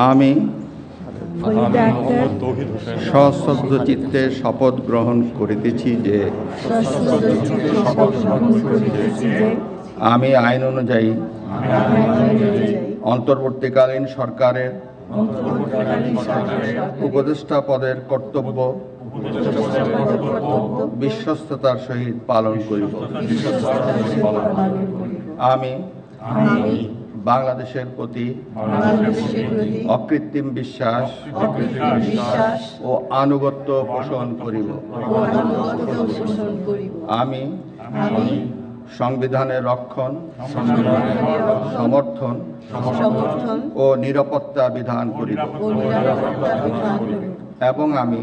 আমি সশ্রদ্ধ চিত্তে শপথ গ্রহণ করিতেছি যে আমি আইন অনুযায়ী অন্তর্বর্তীকালীন সরকারের উপদেষ্টা পদের কর্তব্য বিশ্বস্ততার সহিত পালন করিব। আমি বাংলাদেশের প্রতি অকৃত্রিম বিশ্বাস ও আনুগত্য পোষণ করিব। আমি সংবিধানের রক্ষণ, সমর্থন ও নিরাপত্তা বিধান করিব এবং আমি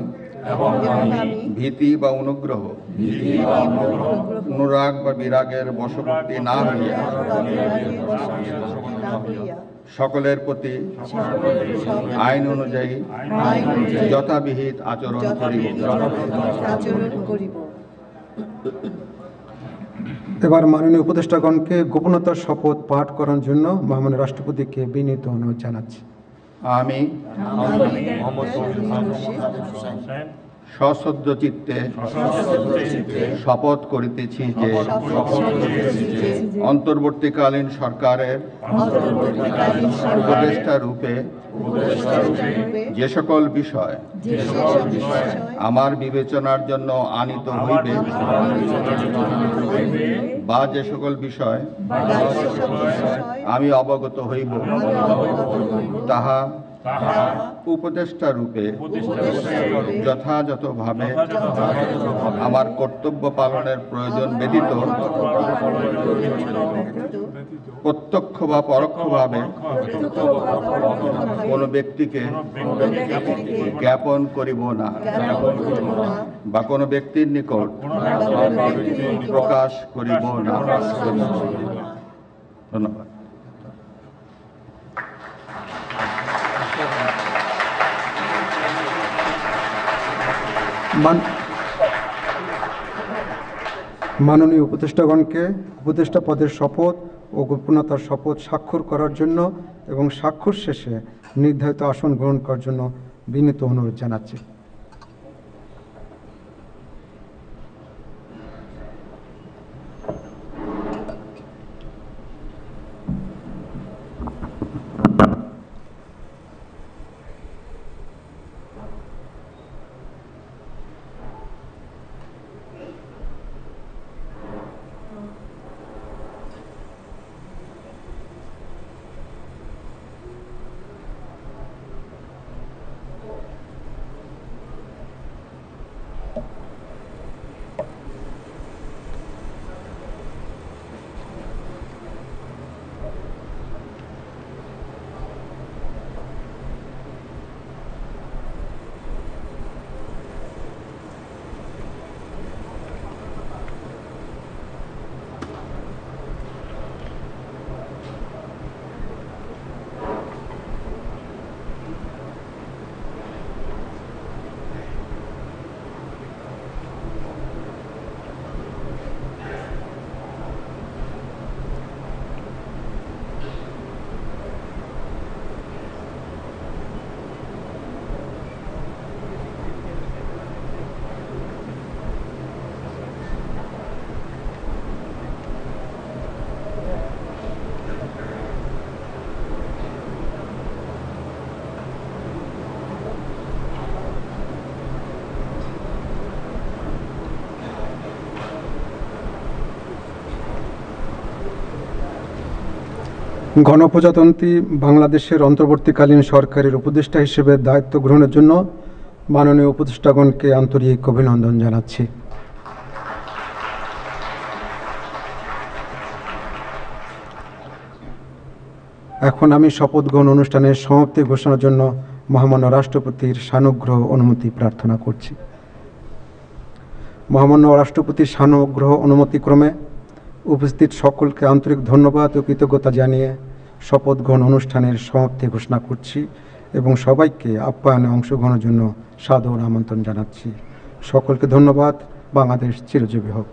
ভীতি বা অনুগ্রহ, অনুরাগ বা বিরাগের বশবর্তী না হইয়া সকলের প্রতি আইন অনুযায়ী যথাবিহিত আচরণ করিব। এবার মাননীয় উপদেষ্টাগণকে গোপনতার শপথ পাঠ করার জন্য মহামান্য রাষ্ট্রপতিকে বিনীত অনুরোধ জানাচ্ছি। আমি সশ্রদ্ধ চিত্তে শপথ করিতেছি যে অন্তর্বর্তীকালীন সরকারের উপদেষ্টা রূপে যে সকল বিষয় আমার বিবেচনার জন্য আনিত হইবে বা যে সকল বিষয় আমি অবগত হইব তাহা উপদেষ্টা রূপে যথাযথভাবে আমার কর্তব্য পালনের প্রয়োজন ব্যতীত প্রত্যক্ষ বা পরোক্ষভাবে কোনো ব্যক্তিকে জ্ঞাপন করিব না বা কোনো ব্যক্তির নিকট প্রকাশ করিব না। ধন্যবাদ। মাননীয় উপদেষ্টাগণকে উপদেষ্টা পদের শপথ ও গোপনতার শপথ স্বাক্ষর করার জন্য এবং স্বাক্ষর শেষে নির্ধারিত আসন গ্রহণ করার জন্য বিনীত অনুরোধ জানাচ্ছি। গণপ্রজাতন্ত্রী বাংলাদেশের অন্তর্বর্তীকালীন সরকারের উপদেষ্টা হিসেবে দায়িত্ব গ্রহণের জন্য মাননীয় উপদেষ্টাগণকে আন্তরিক অভিনন্দন জানাচ্ছি। এখন আমি শপথ গ্রহণ অনুষ্ঠানের সমাপ্তি ঘোষণার জন্য মহামান্য রাষ্ট্রপতির সানুগ্রহ অনুমতি প্রার্থনা করছি। মহামান্য রাষ্ট্রপতির সানুগ্রহ অনুমতিক্রমে উপস্থিত সকলকে আন্তরিক ধন্যবাদ ও কৃতজ্ঞতা জানিয়ে শপথ গ্রহণ অনুষ্ঠানের সমাপ্তি ঘোষণা করছি এবং সবাইকে আপ্যায়নে অংশগ্রহণের জন্য সাদর আমন্ত্রণ জানাচ্ছি। সকলকে ধন্যবাদ। বাংলাদেশ চিরজীবী হোক।